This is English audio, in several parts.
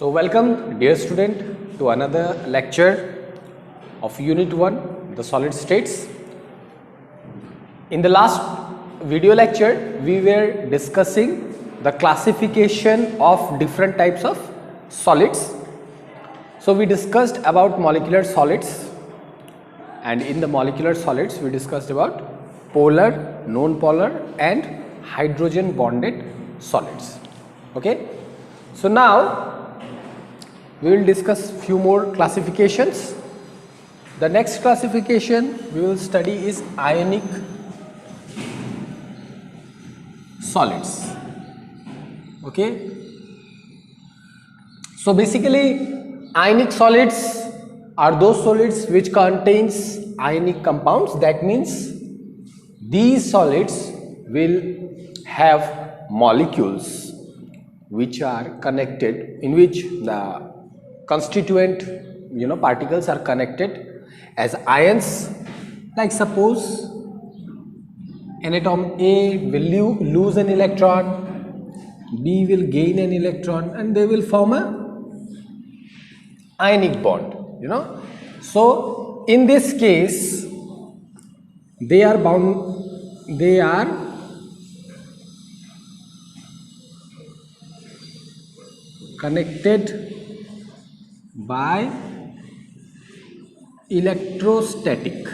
So welcome dear student to another lecture of Unit 1, the solid states. In the last video lecture, we were discussing the classification of different types of solids. So we discussed about molecular solids, and in the molecular solids we discussed about polar, non-polar and hydrogen bonded solids. Okay, so now we will discuss few more classifications. The next classification we will study is ionic solids. Okay, so basically ionic solids are those solids which contains ionic compounds. That means these solids will have molecules which are connected, in which the constituent particles are connected as ions. Like suppose an atom A will lose an electron, B will gain an electron, and they will form a ionic bond. So in this case they are bound, they are connected by electrostatic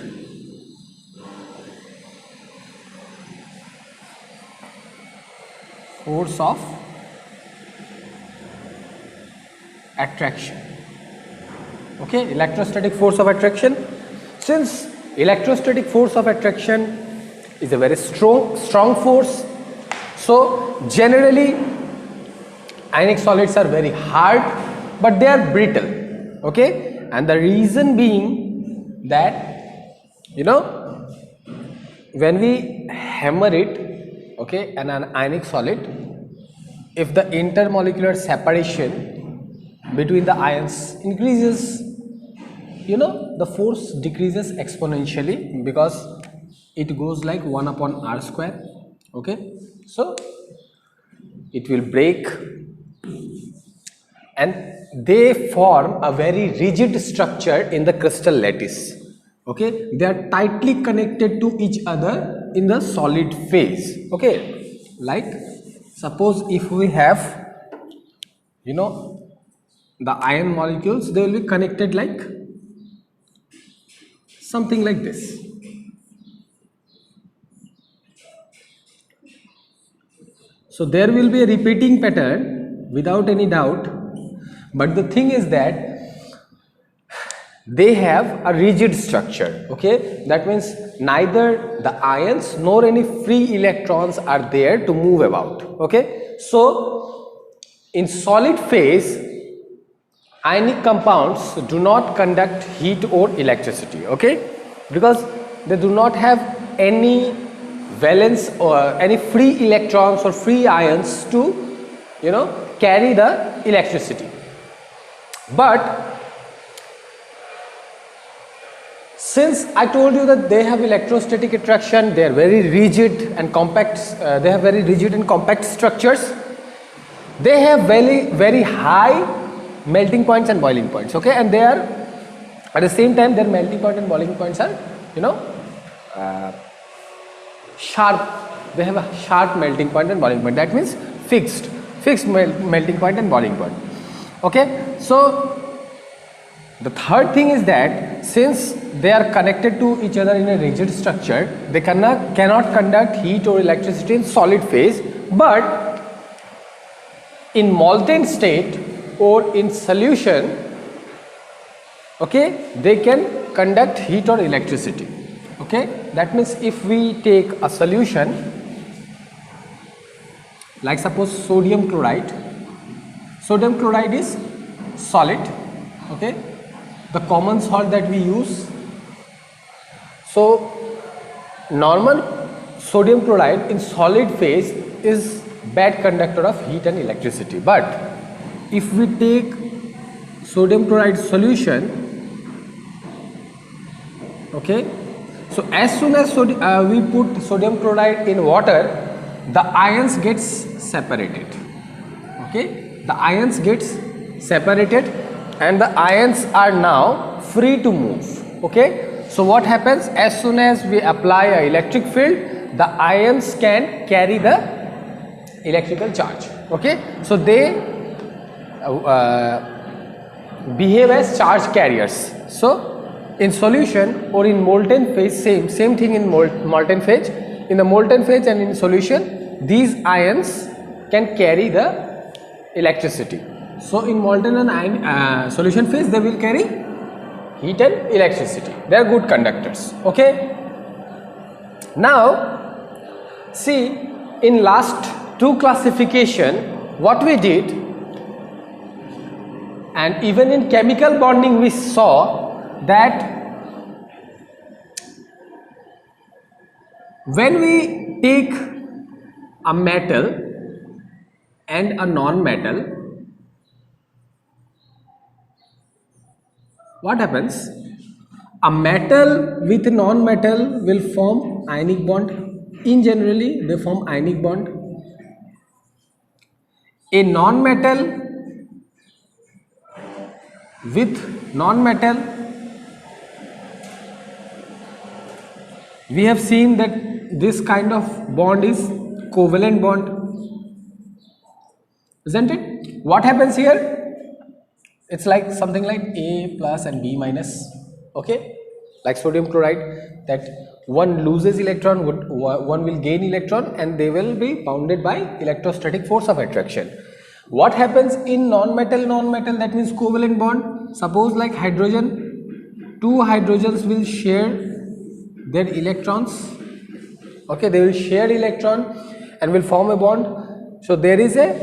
force of attraction. Okay, electrostatic force of attraction. Since electrostatic force of attraction is a very strong force, so generally ionic solids are very hard, but they are brittle. Okay, and the reason being that when we hammer it, okay, an ionic solid, if the intermolecular separation between the ions increases, the force decreases exponentially, because it goes like 1 upon r square. Okay, so it will break and they form a very rigid structure in the crystal lattice. Okay, they are tightly connected to each other in the solid phase. Okay, like suppose if we have the ion molecules, they will be connected like something like this. So there will be a repeating pattern without any doubt, but the thing is that they have a rigid structure. Okay, that means neither the ions nor any free electrons are there to move about. Okay, so in solid phase ionic compounds do not conduct heat or electricity. Okay, because they do not have any valence or any free electrons or free ions to carry the electricity. But since I told you that they have electrostatic attraction, they are very rigid and compact, they have very rigid and compact structures, they have very high melting points and boiling points. Okay, and they are at the same time, their melting point and boiling points are sharp. They have a sharp melting point and boiling point. That means fixed melting point and boiling point. Okay, so the third thing is that since they are connected to each other in a rigid structure, they cannot conduct heat or electricity in solid phase, but in molten state or in solution, okay, they can conduct heat or electricity. Okay, that means if we take a solution like suppose sodium chloride is solid. Okay, the common salt that we use. So normal sodium chloride in solid phase is bad conductor of heat and electricity, but if we take sodium chloride solution, okay, so as soon as we put sodium chloride in water, the ions gets separated. Okay, the ions gets separated and the ions are now free to move. Okay, so what happens as soon as we apply an electric field, the ions can carry the electrical charge. Okay, so they behave as charge carriers. So in solution or in molten phase, same thing in molten phase. In the molten phase and in solution, these ions can carry the electricity. So in molten and solution phase, they will carry heat and electricity. They are good conductors. Okay. Now see, in last two classification, what we did, and even in chemical bonding we saw that when we take a metal and a non-metal, what happens? A metal with a non-metal will form ionic bond. In generally, they form ionic bond. A non-metal with non-metal, we have seen that this kind of bond is covalent bond, isn't it? What happens here? It's like something like A plus and B minus. Okay, like sodium chloride, that one loses electron, one will gain electron, and they will be bounded by electrostatic force of attraction. What happens in non-metal, that means covalent bond. Suppose like hydrogen, two hydrogens will share their electrons. Okay, they will share electron and will form a bond. So there is a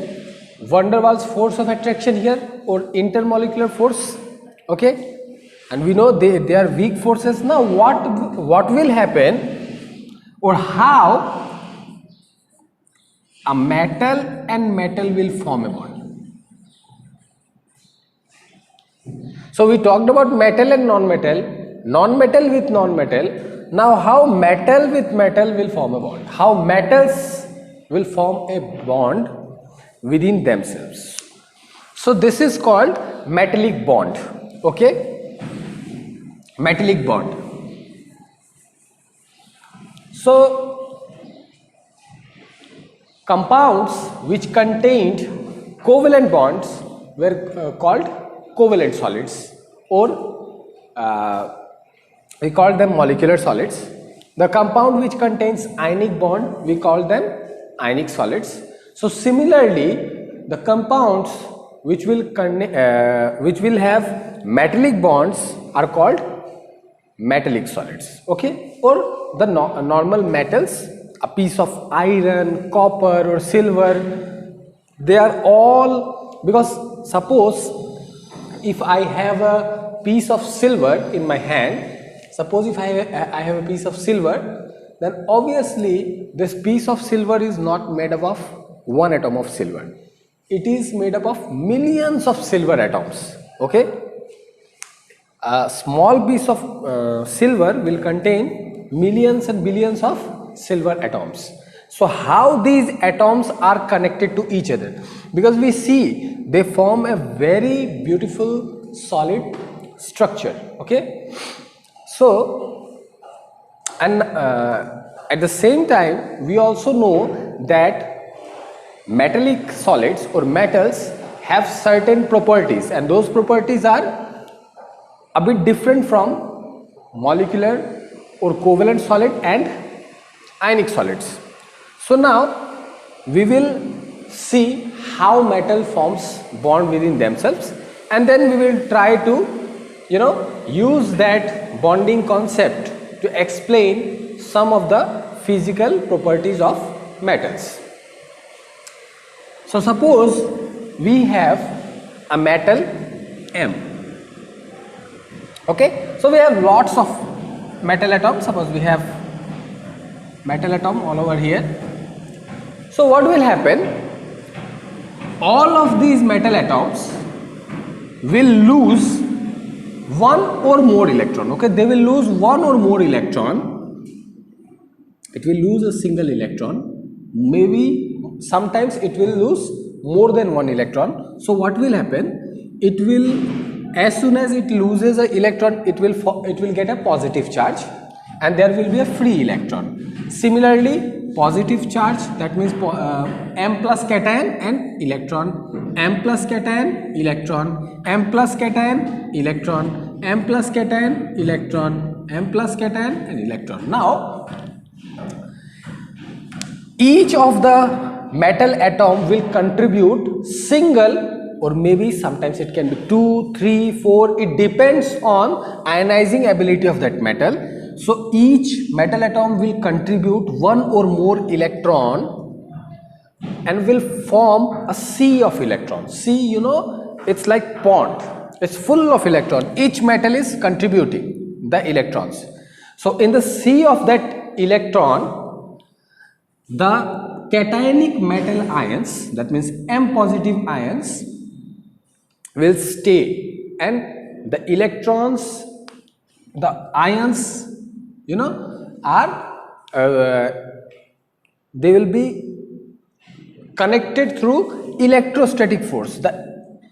van der Waals force of attraction here, or intermolecular force. Okay, and we know they are weak forces. Now what will happen, or how a metal and metal will form a bond? So we talked about metal and non-metal, non-metal with non-metal. Now how metal with metal will form a bond? How metals will form a bond within themselves? So this is called metallic bond. Okay, metallic bond. So compounds which contained covalent bonds were called covalent solids, or we call them molecular solids. The compound which contains ionic bond, we call them ionic solids. So similarly, the compounds which will have metallic bonds are called metallic solids. Okay, or the normal metals, a piece of iron, copper or silver, they are all, because suppose if I have a piece of silver in my hand, suppose if I have a piece of silver, then obviously this piece of silver is not made up of one atom of silver. It is made up of millions of silver atoms. Okay, a small piece of silver will contain millions and billions of silver atoms. So how these atoms are connected to each other? Because we see they form a very beautiful solid structure. Okay, so and at the same time we also know that metallic solids or metals have certain properties, and those properties are a bit different from molecular or covalent solid and ionic solids. So now we will see how metal forms bond within themselves, and then we will try to use that bonding concept to explain some of the physical properties of metals. So suppose we have a metal M. Okay, so we have lots of metal atoms. Suppose we have metal atom all over here. So what will happen? All of these metal atoms will lose one or more electron. Okay, they will lose one or more electron. It will lose a single electron. Maybe sometimes it will lose more than one electron. So what will happen? it will, as soon as it loses an electron, it will get a positive charge, and there will be a free electron. Similarly, positive charge, that means M plus cation and electron, M plus cation, electron, M plus cation, electron, M plus cation, electron, M plus cation and electron. Now each of the metal atom will contribute single, or maybe sometimes it can be 2, 3, 4, it depends on ionizing ability of that metal. So each metal atom will contribute one or more electron and will form a sea of electrons. Sea, you know, it's like pond, it's full of electron. Each metal is contributing the electrons. So in the sea of that electron, the cationic metal ions, that means M positive ions, will stay, and the electrons, the ions, you know, are they will be connected through electrostatic force.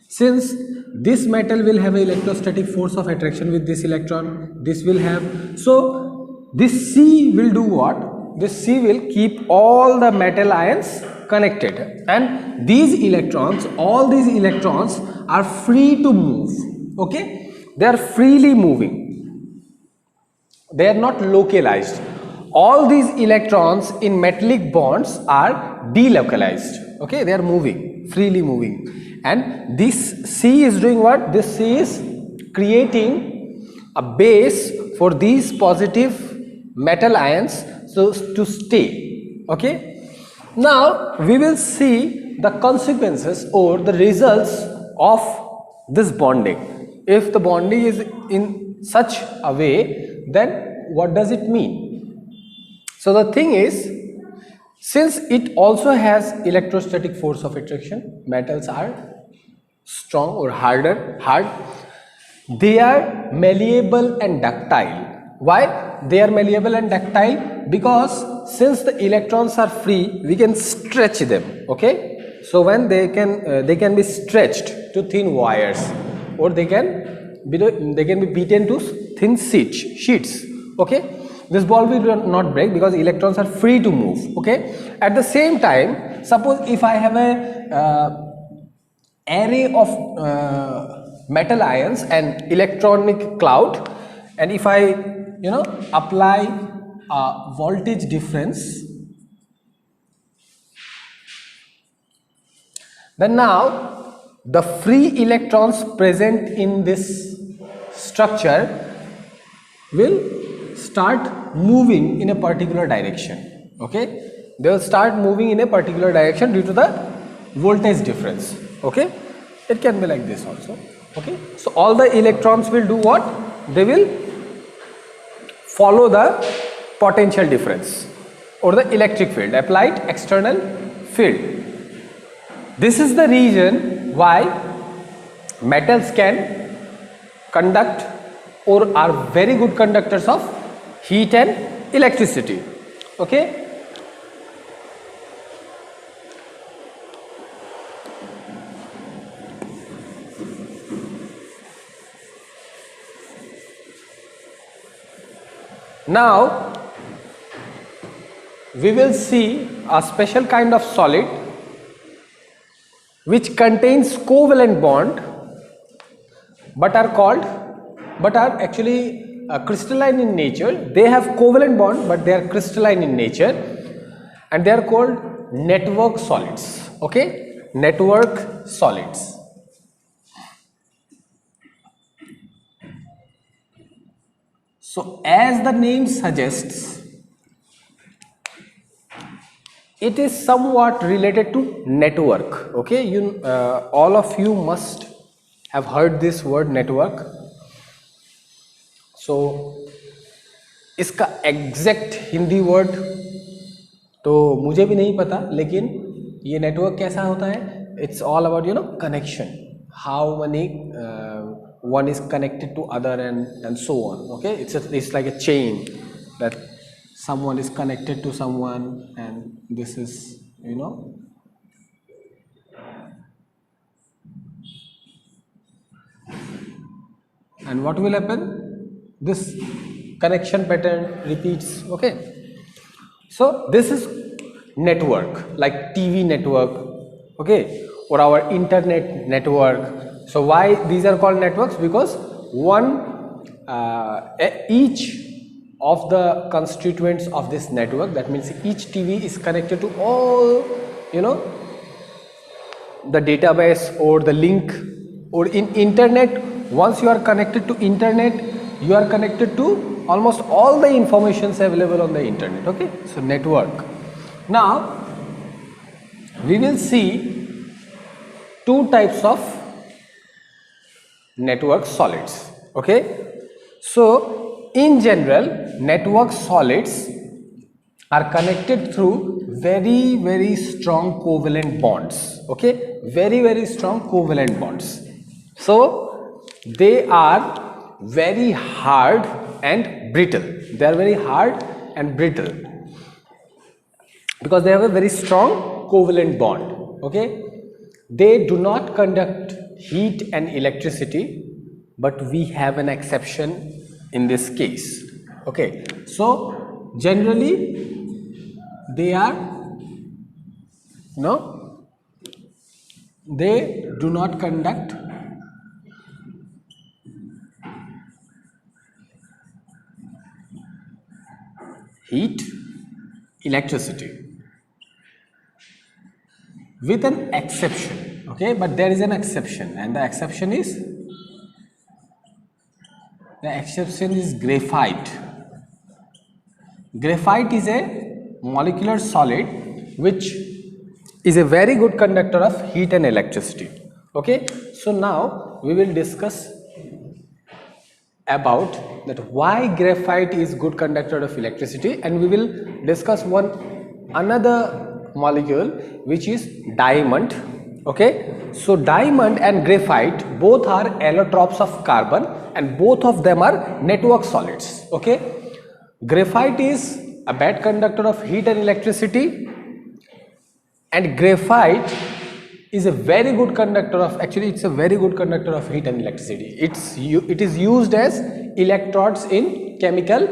Since this metal will have an electrostatic force of attraction with this electron, this will have, so this C will do what? This C will keep all the metal ions connected, and these electrons, all these electrons are free to move. Okay, they are freely moving, they are not localized. All these electrons in metallic bonds are delocalized. Okay, they are moving, freely moving, and this C is doing what? This C is creating a base for these positive metal ions so to stay. Okay, now we will see the consequences or the results of this bonding. If the bonding is in such a way, then what does it mean? So the thing is, since it also has electrostatic force of attraction, metals are strong or hard, they are malleable and ductile. Why they are malleable and ductile? Because since the electrons are free, we can stretch them. Okay, so when they can be stretched to thin wires, or they can be beaten to thin sheets. Okay, this ball will not break because electrons are free to move. Okay, at the same time, suppose if I have a array of metal ions and electronic cloud, and if I apply a voltage difference, then now the free electrons present in this structure will start moving in a particular direction. Okay, they will start moving in a particular direction due to the voltage difference. Okay, it can be like this also. Okay, so all the electrons will do what? They will follow the potential difference or the electric field, applied external field. This is the reason why metals can conduct or are very good conductors of heat and electricity. Okay, now we will see a special kind of solid which contains covalent bond but are actually crystalline in nature. They have covalent bond but they are crystalline in nature, and they are called network solids. Okay, network solids. So as the name suggests, it is somewhat related to network. Okay, all of you must have heard this word network. So इसका exact Hindi word तो मुझे भी नहीं पता, लेकिन ये network कैसा होता है? It's all about connection, how many one is connected to other and so on. Okay, it's like a chain that someone is connected to someone, and this is and what will happen? This connection pattern repeats. Okay, so this is network, like TV network, okay, or our internet network. So why these are called networks? Because each of the constituents of this network, that means each TV is connected to all, the database or the link, or in internet, once you are connected to internet, you are connected to almost all the informations available on the internet. Okay, so network. Now we will see two types of network solids. Okay, so in general, network solids are connected through very strong covalent bonds. Okay, very strong covalent bonds. So they are very hard and brittle. They are very hard and brittle because they have a very strong covalent bond. Okay, they do not conduct heat and electricity, but we have an exception in this case. Okay, so generally they are they do not conduct heat, electricity, with an exception. Okay, but there is an exception, and the exception is graphite. Graphite is a molecular solid which is a very good conductor of heat and electricity. Okay, so now we will discuss about that why graphite is good conductor of electricity, and we will discuss another molecule which is diamond. Okay, so diamond and graphite both are allotropes of carbon, and both of them are network solids. Okay, graphite is a bad conductor of heat and electricity, and graphite is a very good conductor of, actually it's a very good conductor of heat and electricity. It is used as electrodes in chemical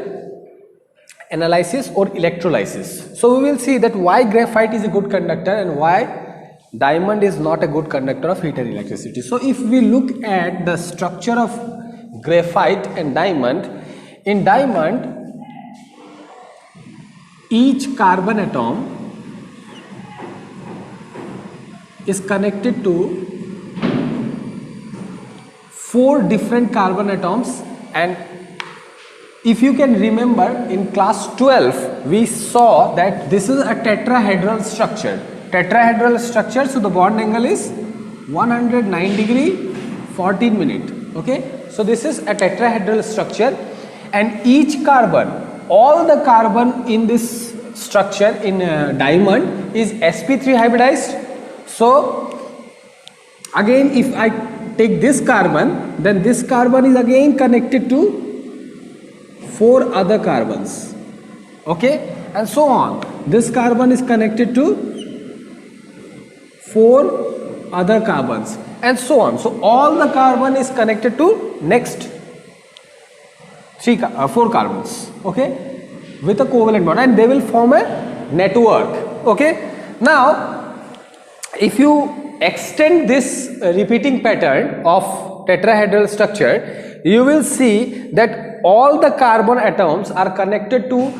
analysis or electrolysis. So we will see that why graphite is a good conductor and why diamond is not a good conductor of heat and electricity. So if we look at the structure of graphite and diamond, in diamond each carbon atom is connected to 4 different carbon atoms, and if you can remember in class 12 we saw that this is a tetrahedral structure. Tetrahedral structure, so the bond angle is 109 degree 14 minute. Okay, so this is a tetrahedral structure, and each carbon, all the carbon in this structure in diamond is sp3 hybridized. So again, if I take this carbon, then this carbon is again connected to 4 other carbons. Okay, and so on. This carbon is connected to 4 other carbons, and so on. So all the carbon is connected to next 4 carbons. Okay, with a covalent bond, and they will form a network. Okay, now if you extend this repeating pattern of tetrahedral structure, you will see that all the carbon atoms are connected to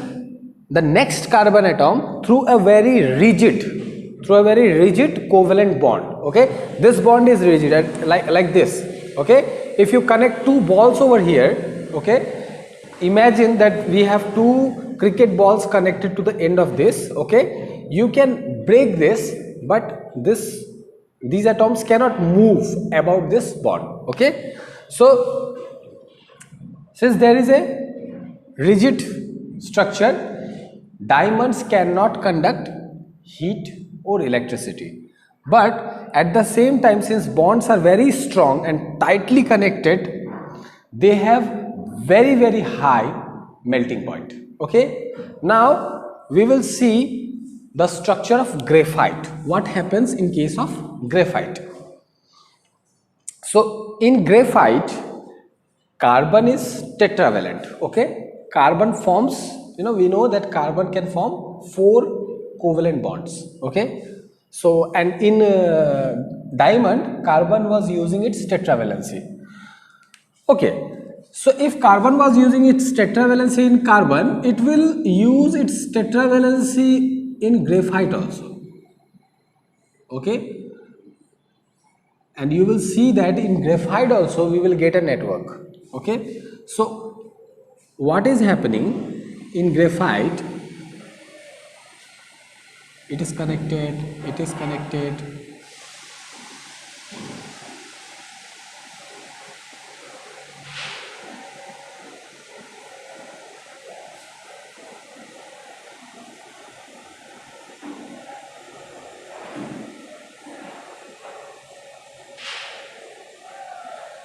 the next carbon atom through a very rigid covalent bond. Okay, this bond is rigid, like this. Okay, if you connect 2 balls over here, okay, imagine that we have 2 cricket balls connected to the end of this. Okay, you can break this, but these atoms cannot move about this bond. Okay, so since there is a rigid structure, diamonds cannot conduct heat or electricity, but at the same time, since bonds are very strong and tightly connected, they have very high melting point. Okay, now we will see the structure of graphite. What happens in case of graphite? So in graphite, carbon is tetravalent. Okay, carbon forms, we know that carbon can form 4 covalent bonds. Okay, so and in diamond, carbon was using its tetravalency. Okay, so if carbon was using its tetravalency in carbon, it will use its tetravalency in graphite also. Okay, and you will see that in graphite also we will get a network. Okay, so what is happening in graphite? It is connected, it is connected.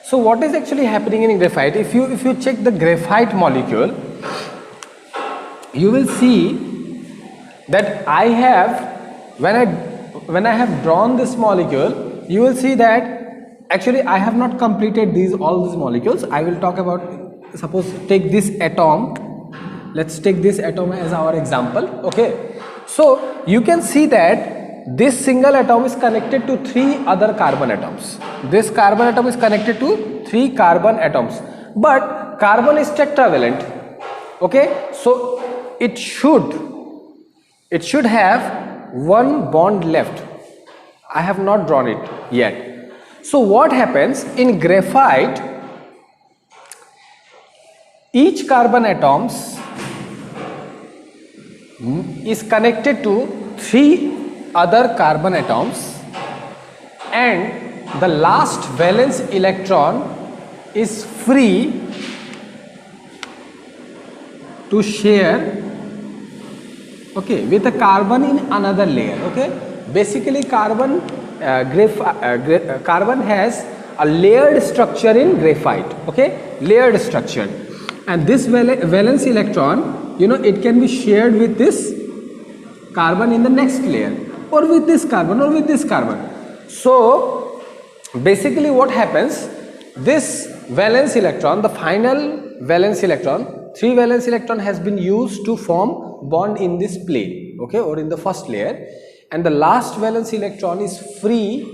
So what is actually happening in graphite? If you check the graphite molecule, you will see that I have, when I have drawn this molecule, you will see that actually I have not completed all these molecules. I will talk about, suppose take this atom, let's take this atom as our example. Okay, so you can see that this single atom is connected to 3 other carbon atoms. This carbon atom is connected to 3 carbon atoms, but carbon is tetravalent. Okay, so it should have 1 bond left. I have not drawn it yet. So what happens in graphite? Each carbon atoms is connected to 3 other carbon atoms, and the last valence electron is free to share, okay, with a carbon in another layer. Okay, basically carbon has a layered structure in graphite. Okay, layered structure, and this valence electron, it can be shared with this carbon in the next layer, or with this carbon, or with this carbon. So basically what happens, this valence electron, the final valence electron, 3 valence electron has been used to form bond in this plane, okay, or in the first layer, and the last valence electron is free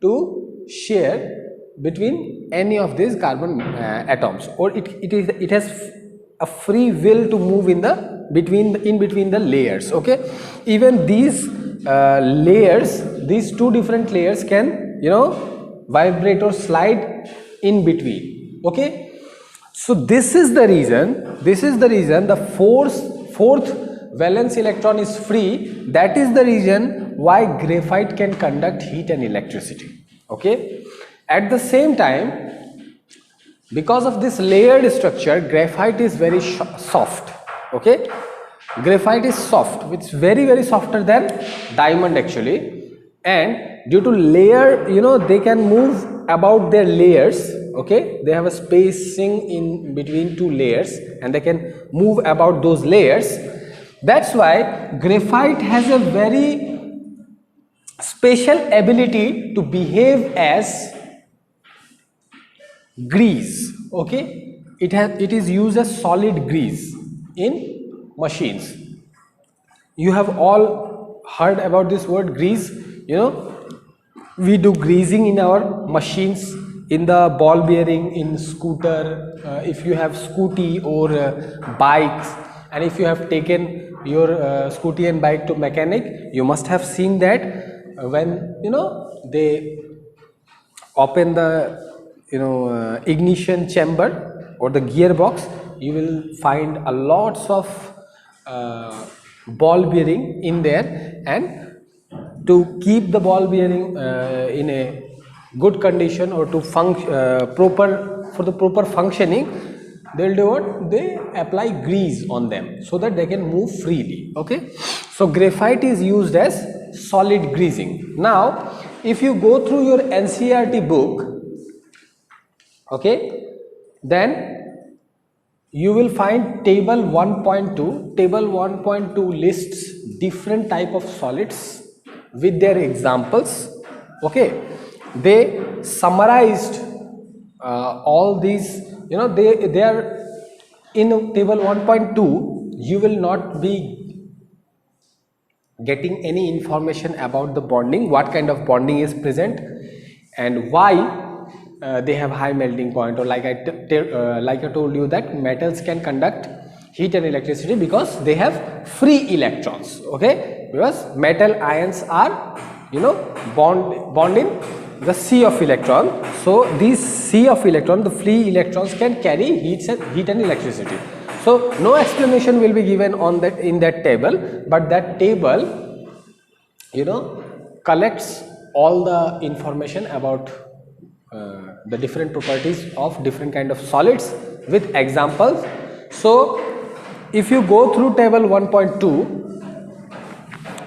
to share between any of these carbon atoms, or it has a free will to move in between the layers. Okay, even these layers, these 2 different layers can vibrate or slide in between. Okay, so this is the reason the fourth valence electron is free. That is the reason why graphite can conduct heat and electricity. Okay, at the same time, because of this layered structure, graphite is very soft. Okay, graphite is soft, it's very, very softer than diamond actually, and due to layer, they can move about their layers. Okay, they have a spacing in between 2 layers, and they can move about those layers. That's why graphite has a very special ability to behave as grease. Okay, it is used as solid grease in machines. You have all heard about this word grease. We do greasing in our machines, in the ball bearing, in scooter, if you have scooty or bikes, and if you have taken your scooty and bike to mechanic, you must have seen that when they open the ignition chamber or the gearbox, you will find a lots of ball bearing in there, and to keep the ball bearing in a good condition, or to for the proper functioning, they will do what? They apply grease on them so that they can move freely. Okay, so graphite is used as solid greasing. Now if you go through your NCERT book, okay, then you will find table 1.2. Table 1.2 lists different type of solids with their examples. Okay, they summarized all these they are in table 1.2. You will not be getting any information about the bonding, what kind of bonding is present, and why they have high melting point, or like I told you that metals can conduct heat and electricity because they have free electrons. Okay, because metal ions are bond in the sea of electron. So these sea of electron, the free electrons, can carry heat and electricity. So no explanation will be given on that in that table, but that table collects all the information about the different properties of different kind of solids with examples. So if you go through table 1.2,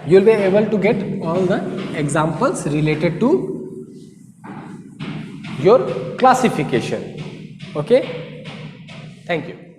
you will be able to get all the examples related to your classification. Okay, thank you.